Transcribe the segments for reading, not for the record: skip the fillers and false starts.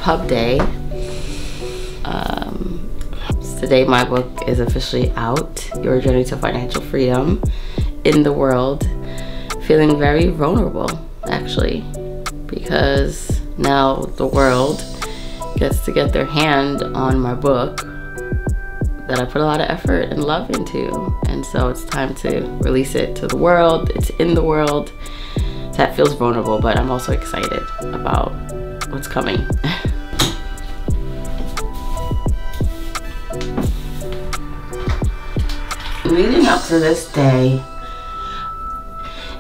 pub day. Today my book is officially out, Your Journey to Financial Freedom in the World. Feeling very vulnerable, actually, because now the world gets to get their hand on my book that I put a lot of effort and love into. And so it's time to release it to the world. It's in the world. That feels vulnerable, but I'm also excited about what's coming. Leading up to this day,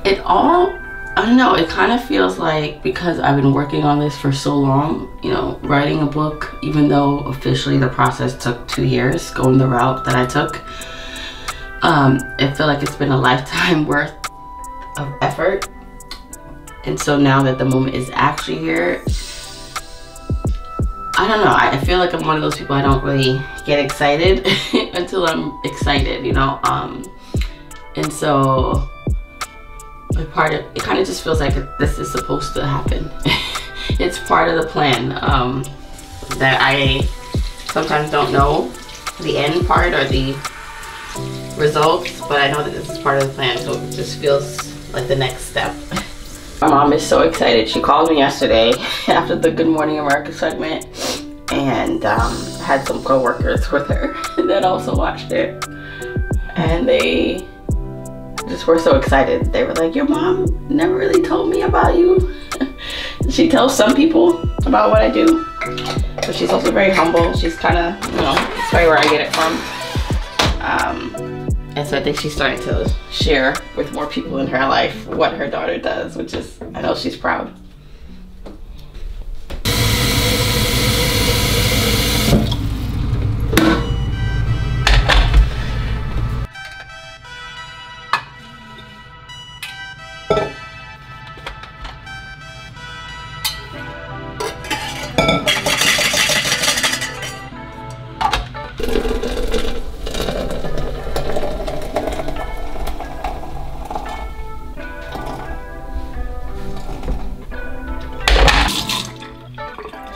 I don't know, it kind of feels like, because I've been working on this for so long, you know, writing a book, even though officially the process took 2 years, going the route that I took, it felt like it's been a lifetime worth of effort. And so now that the moment is actually here, I don't know, I feel like I'm one of those people, I don't really get excited until I'm excited, you know? And so it kind of just feels like this is supposed to happen. It's part of the plan, that I sometimes don't know the end part or the results, but I know that this is part of the plan, so it just feels like the next step. My mom is so excited. She called me yesterday after the Good Morning America segment, and had some co-workers with her that also watched it, and they just were so excited. They were like, your mom never really told me about you. She tells some people about what I do, but she's also very humble. She's kind of, you know, that's probably where I get it from. And so I think she's starting to share with more people in her life what her daughter does, which is, I know she's proud.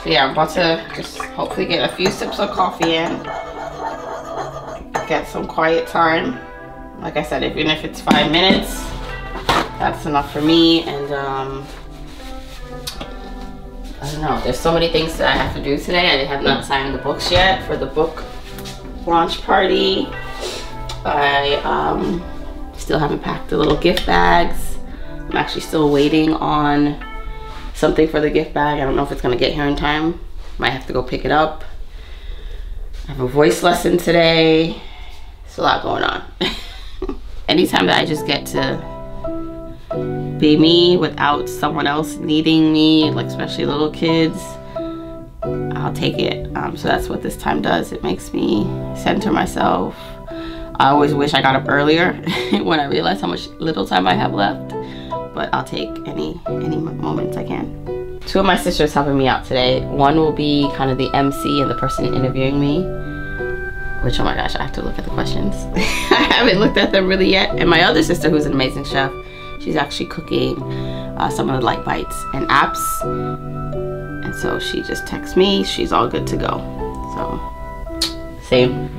So yeah, I'm about to just hopefully get a few sips of coffee in, get some quiet time. Like I said, even if it's 5 minutes, that's enough for me. And I don't know, there's so many things that I have to do today. I have not signed the books yet for the book launch party. I still haven't packed the little gift bags. I'm actually still waiting on something for the gift bag. I don't know if it's gonna get here in time. Might have to go pick it up. I have a voice lesson today. There's a lot going on. Anytime that I just get to be me without someone else needing me, like especially little kids, I'll take it. So that's what this time does. It makes me center myself. I always wish I got up earlier when I realize how much little time I have left, but I'll take any moments I can. 2 of my sisters helping me out today. One will be kind of the MC and the person interviewing me, which, oh my gosh, I have to look at the questions. I haven't looked at them really yet. And my other sister, who's an amazing chef, she's actually cooking some of the light bites and apps. And so she just texts me, she's all good to go. So, same.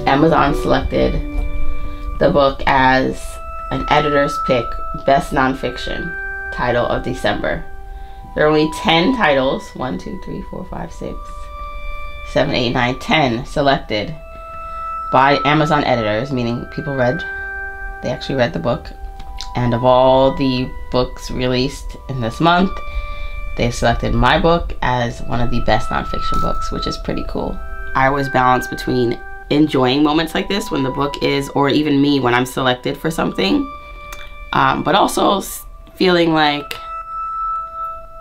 Amazon selected the book as an editor's pick, best nonfiction title of December. There are only 10 titles, 1, 2, 3, 4, 5, 6, 7, 8, 9, 10 selected by Amazon editors, meaning people they actually read the book. And of all the books released in this month, they selected my book as one of the best nonfiction books, which is pretty cool. I always balance between enjoying moments like this when the book is, or even me when I'm selected for something, but also feeling like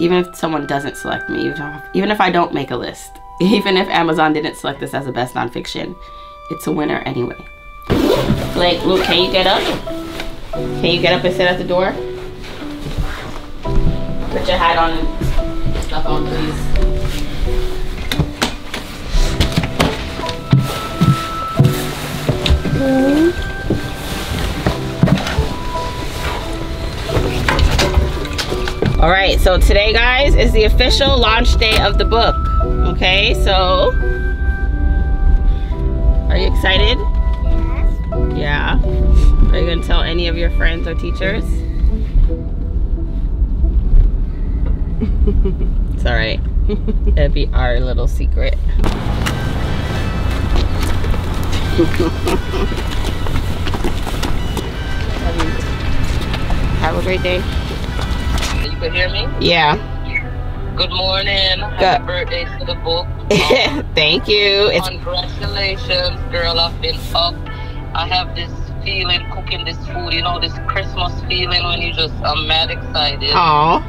even if someone doesn't select me, even if I don't make a list, even if Amazon didn't select this as the best nonfiction, it's a winner anyway. Blake, Luke, can you get up? Can you get up and sit at the door? Put your hat on and stuff on, please. All right, so today, guys, is the official launch day of the book. Okay, so are you excited? Yes. Yeah. Are you gonna tell any of your friends or teachers? It's all right. It'll be our little secret. Have a great day. You can hear me? Yeah. Good morning. Good. Happy birthday to the book. Thank you. Congratulations, girl. I've been up. I have this feeling cooking this food, you know, this Christmas feeling when you just mad excited. Aw.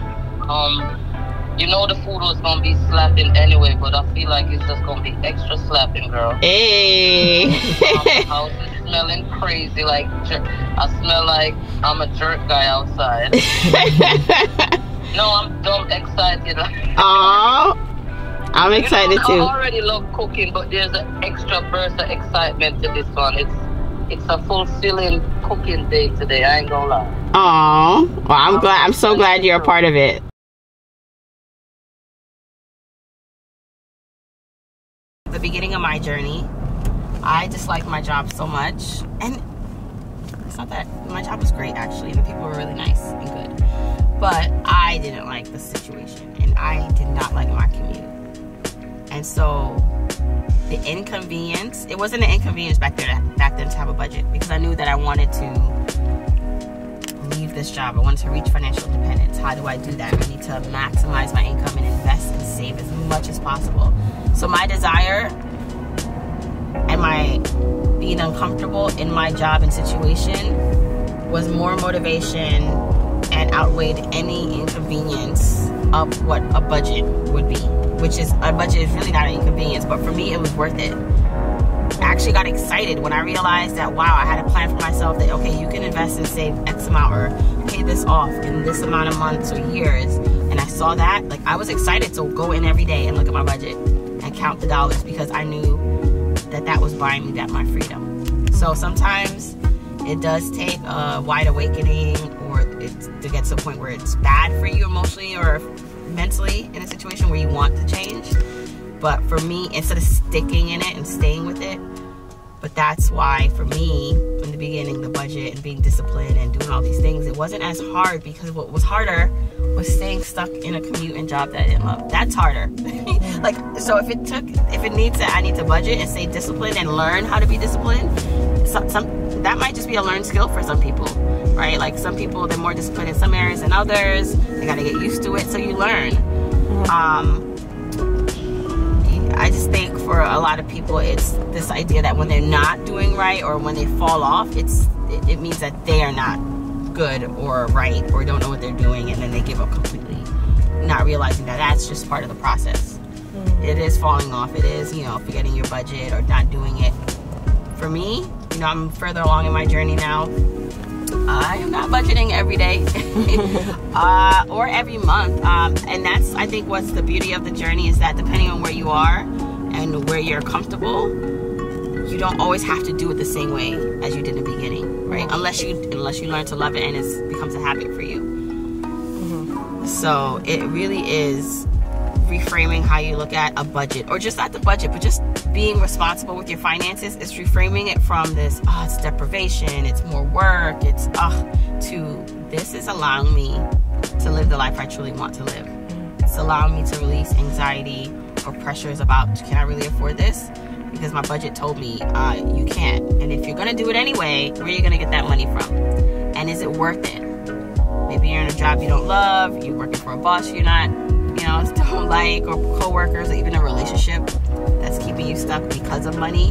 You know the food was gonna be slapping anyway, but I feel like it's just gonna be extra slapping, girl. Hey. The house is smelling crazy, like I smell like I'm a jerk guy outside. No, I'm dumb excited. Aw. I'm excited too. I already love cooking, but there's an extra burst of excitement to this one. It's a fulfilling cooking day today. I ain't gonna lie. Aw. Well, I'm so glad you're a part of it. The beginning of my journey, I disliked my job so much, and it's not that my job was great actually, and the people were really nice and good, but I didn't like the situation, and I did not like my commute. And so the inconvenience, it wasn't an inconvenience back then to have a budget, because I knew that I wanted to leave this job. I wanted to reach financial independence. How do I do that? I need to maximize my income and invest and save as much as possible. So my desire and my being uncomfortable in my job and situation was more motivation and outweighed any inconvenience of what a budget would be, which is, a budget is really not an inconvenience, but for me it was worth it. I actually got excited when I realized that, wow, I had a plan for myself that, okay, you can invest and save X amount or pay this off in this amount of months or years. And I saw that, like, I was excited to go in every day and look at my budget and count the dollars, because I knew that that was buying me my freedom. So sometimes it does take a wide awakening, or to get to a point where it's bad for you emotionally or mentally in a situation where you want to change. But for me, instead of sticking in it and staying with it, but that's why for me, in the beginning, the budget and being disciplined and doing all these things, it wasn't as hard, because what was harder was staying stuck in a commute and job that I didn't love. That's harder. Like, so if I need to budget and stay disciplined and learn how to be disciplined, that might just be a learned skill for some people, right? Like, some people, they're more disciplined in some areas than others. They gotta get used to it, so you learn. I just think for a lot of people, it's this idea that when they're not doing right or when they fall off, it means that they are not good or right or don't know what they're doing, and then they give up completely, not realizing that that's just part of the process. It is falling off. It is, forgetting your budget or not doing it. For me, I'm further along in my journey now. I am not budgeting every day or every month, and that's, I think, what's the beauty of the journey, is that depending on where you are and where you're comfortable, you don't always have to do it the same way as you did in the beginning, right? Unless you learn to love it and it becomes a habit for you. So it really is reframing how you look at a budget, or just not the budget, but just being responsible with your finances. It's reframing it from this, it's deprivation, it's more work, it's to this is allowing me to live the life I truly want to live. It's allowing me to release anxiety or pressures about, can I really afford this? Because my budget told me you can't. And if you're gonna do it anyway, where are you gonna get that money from? And is it worth it? Maybe you're in a job you don't love, you're working for a boss you're not, don't like, or co-workers, or even a relationship that's keeping you stuck because of money.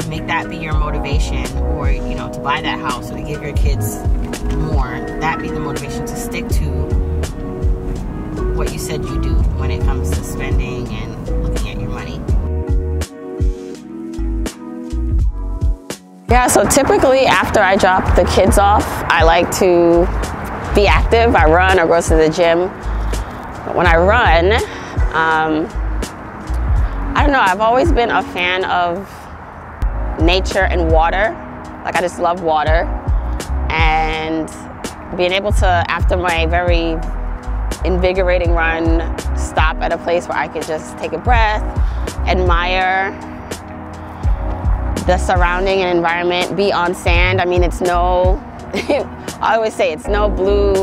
Make that be your motivation, or to buy that house or to give your kids more. That be the motivation to stick to what you said you do when it comes to spending and looking at your money. Yeah, so typically after I drop the kids off, I like to be active. I run or go to the gym. But when I run, I don't know, I've always been a fan of nature and water. Like, I just love water. And being able to, after my very invigorating run, stop at a place where I could just take a breath, admire the surrounding and environment, be on sand. I mean, it's no, I always say it's no blue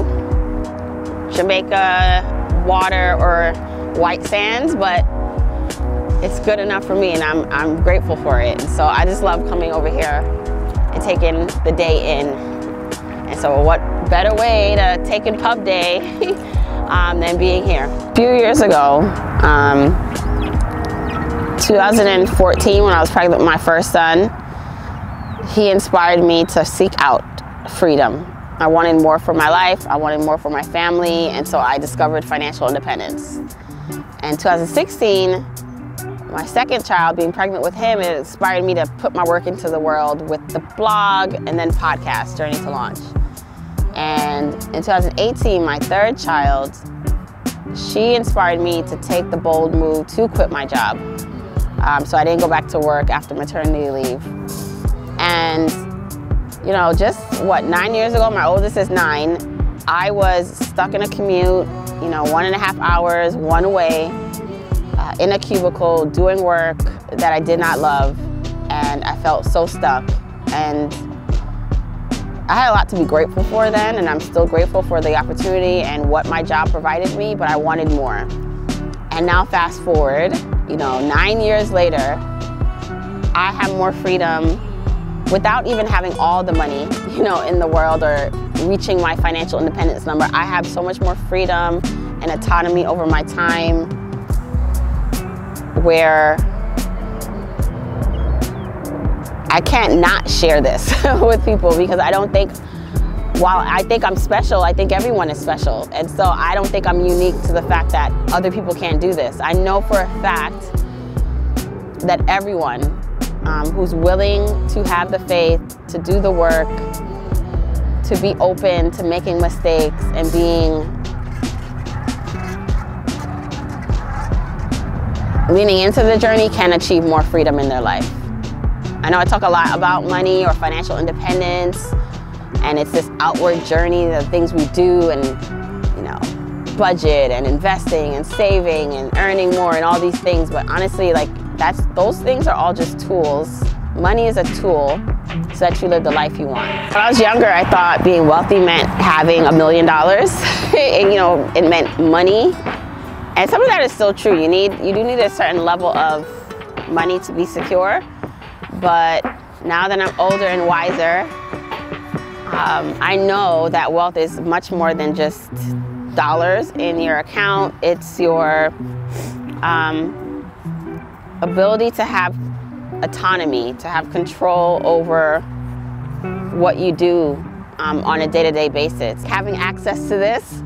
Jamaica water or white sands, but it's good enough for me, and I'm grateful for it. And so I just love coming over here and taking the day in. And so what better way to take in pub day than being here. A few years ago, 2014, when I was pregnant with my first son, he inspired me to seek out freedom. I wanted more for my life, I wanted more for my family, and so I discovered financial independence. In 2016, my second child, being pregnant with him, it inspired me to put my work into the world with the blog and then podcast, Journey to Launch. And in 2018, my third child, she inspired me to take the bold move to quit my job. So I didn't go back to work after maternity leave. And, you know, just what, 9 years ago, my oldest is 9, I was stuck in a commute, you know, 1.5 hours, one way, in a cubicle, doing work that I did not love, and I felt so stuck. And I had a lot to be grateful for then, and I'm still grateful for the opportunity and what my job provided me, but I wanted more. And now fast forward, you know, 9 years later, I have more freedom without even having all the money, you know, in the world or reaching my financial independence number. I have so much more freedom and autonomy over my time, where I can't not share this with people, because I don't think, while I think I'm special, I think everyone is special. And so I don't think I'm unique to the fact that other people can't do this. I know for a fact that everyone who's willing to have the faith, to do the work, to be open to making mistakes and leaning into the journey, can achieve more freedom in their life. I know I talk a lot about money or financial independence, and it's this outward journey, the things we do, and, you know, budget and investing and saving and earning more and all these things. But honestly, like, those things are all just tools. Money is a tool so that you live the life you want. When I was younger, I thought being wealthy meant having $1 million. And, you know, it meant money. And some of that is still true. You do need a certain level of money to be secure. But now that I'm older and wiser, I know that wealth is much more than just dollars in your account. It's your ability to have autonomy, to have control over what you do on a day-to-day basis. Having access to this,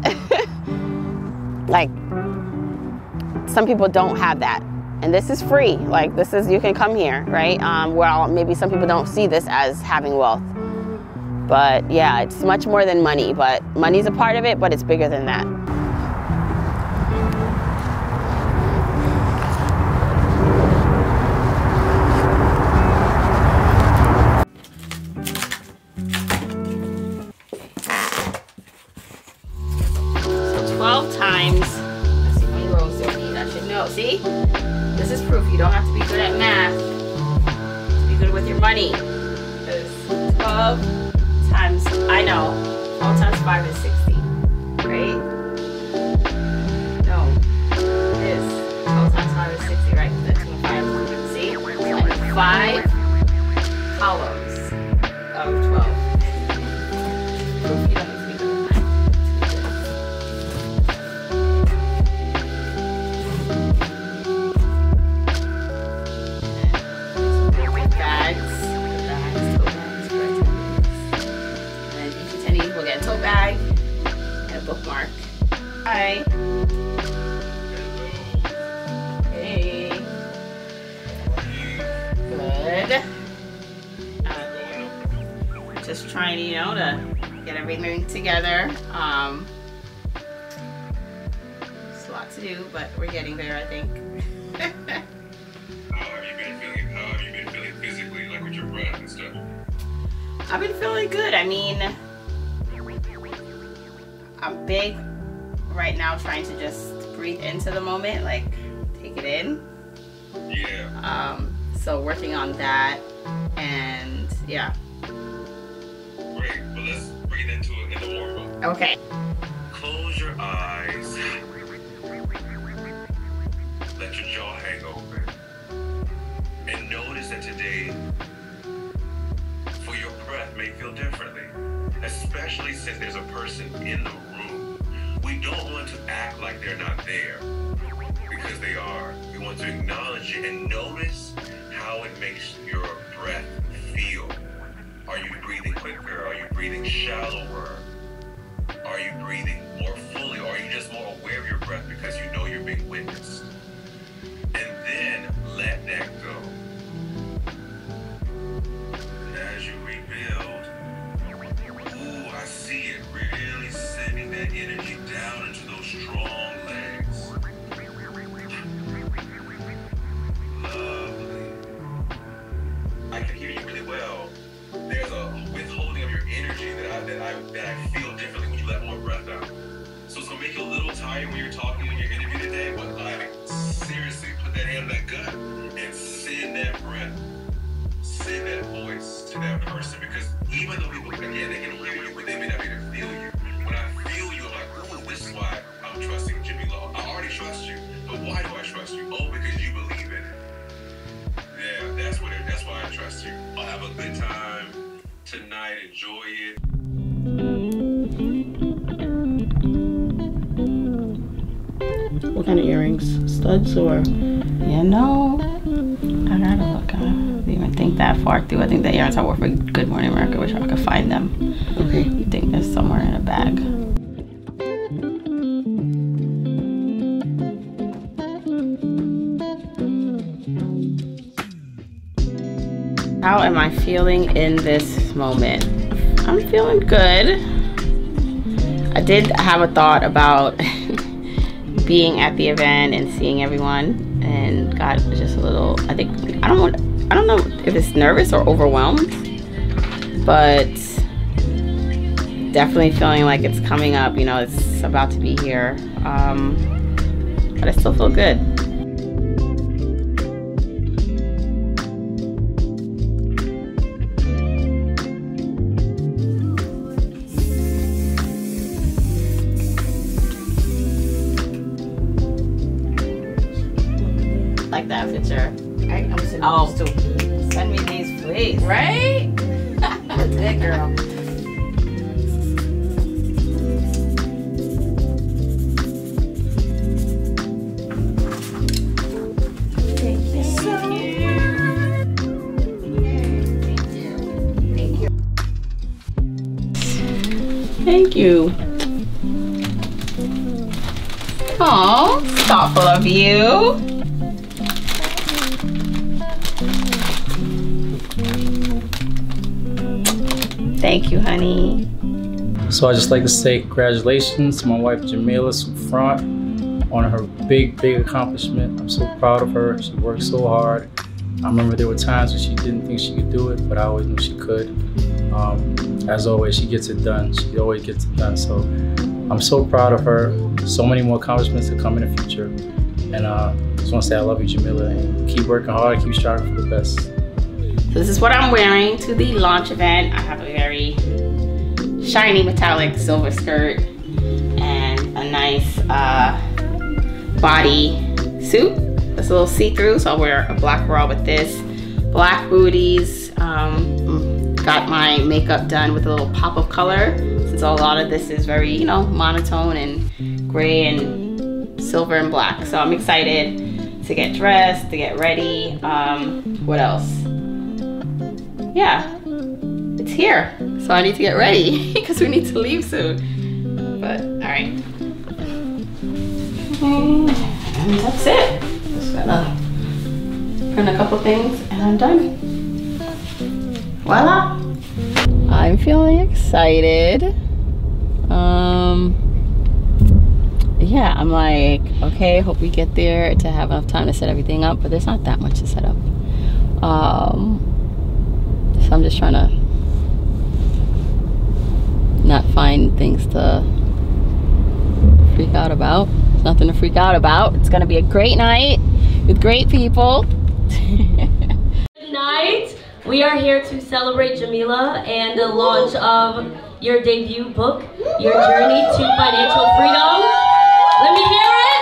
like, some people don't have that. And this is free. Like, this is, you can come here, right? Well, maybe some people don't see this as having wealth. But yeah, it's much more than money, but money's a part of it, but it's bigger than that. So 12 times, let's see how many rows do I need? I should know. See? This is proof. You don't have to be good at math to be good with your money. Because 12 times, I know, 12 times 5 is 60, right? No, it is. 12 times 5 is 60, right? That's 25. See? It's like 5 columns of 12. Proof you don't need to be good at math. Tote bag and a bookmark. Hi. Hey. Good. Just trying, you know, to get everything together. It's a lot to do, but we're getting there, I think. How have you been feeling physically, like with your breath and stuff? I've been feeling good. I mean, I'm big right now, trying to just breathe breathe into the moment, like take it in. Yeah. So working on that, and yeah. Great. Well, let's breathe into it in the warm-up. Okay. Close your eyes. Let your jaw hang open. And notice that today, for your breath may feel differently, especially since there's a person in the room. We don't want to act like they're not there, because they are. We want to acknowledge it and notice how it makes your breath feel. Are you breathing quicker? Are you breathing shallower? Are you breathing more fully? Or are you just more aware of your breath because you know you're being witnessed? And then let that go. And as you rebuild, ooh, I see it really sending that energy down into those strong legs. Lovely. I can hear you really well. There's a withholding of your energy that I feel differently when you let more breath out. So it's gonna make you a little tired when you're talking in your interview today, but like seriously, put that hand on that gut and send that breath, send that voice to that person, because even though people, again, they can hear you, but they may not be able to feel you. When I feel you, I'm like, oh, this is why I'm trusting Jimmy Law. I already trust you, but why do I trust you? Oh, because you believe in it. Yeah, that's why I trust you. I'll have a good time tonight. Enjoy it. What kind of earrings? Studs or? Yeah, no. I gotta look. I didn't even think that far through. I think the earrings I wore for Good Morning America. Wish I could find them. Okay. I think they're somewhere in a bag. How am I feeling in this moment? I'm feeling good. I did have a thought about being at the event and seeing everyone, and got just a little, I don't know if it's nervous or overwhelmed, but definitely feeling like it's coming up, you know, it's about to be here. But I still feel good. Like that picture. I'm sending Oh, these too. send me these, please. Right? Good girl. Thank you. Thank you. Oh, thoughtful of you. Thank you, honey. So I just like to say congratulations to my wife Jamila Front on her big accomplishment. I'm so proud of her. She worked so hard. I remember there were times when she didn't think she could do it, but I always knew she could. As always, she gets it done. She always gets it done. So I'm so proud of her. So many more accomplishments to come in the future. And just want to say I love you, Jamila, and keep working hard, keep striving for the best. So this is what I'm wearing to the launch event. I have a very shiny metallic silver skirt and a nice body suit. It's a little see-through, so I'll wear a black bra with this. Black booties. Got my makeup done with a little pop of color, since a lot of this is very, you know, monotone and gray and silver and black. So I'm excited to get dressed, to get ready. What else? Yeah, it's here. So I need to get ready because we need to leave soon. But all right. And that's it. Just gotta print a couple things and I'm done. Voila. I'm feeling excited. Yeah, I'm like, okay, hope we get there to have enough time to set everything up, but there's not that much to set up. So I'm just trying to not find things to freak out about. Nothing to freak out about. It's gonna be a great night with great people. Good night. We are here to celebrate Jamila and the launch of your debut book, Your Journey to Financial Freedom. Let me hear it.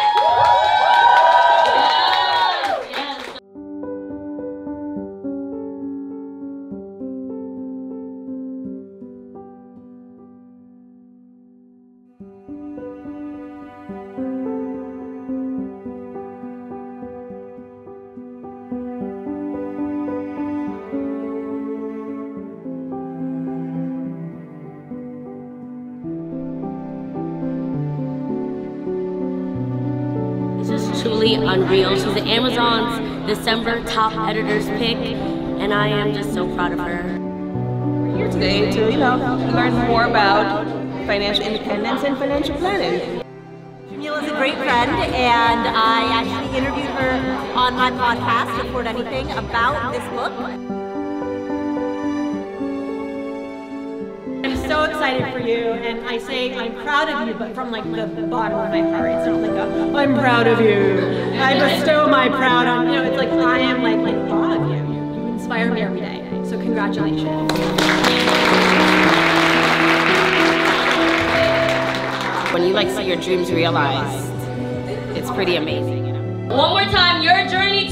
Truly unreal. She's Amazon's December top editor's pick, and I am just so proud of her. We're here today to, learn more about financial independence and financial planning. Jamila's a great friend, and I actually interviewed her on my podcast, Afford Anything, about this book. I'm so excited for you, and I say I'm proud of you, but from like the bottom of my heart. It's not like I'm proud of you. I bestow my proud on you. It's like I am like in awe of you. You inspire me every day. So congratulations. When you like see your dreams realized, it's pretty amazing. One more time, Your Journey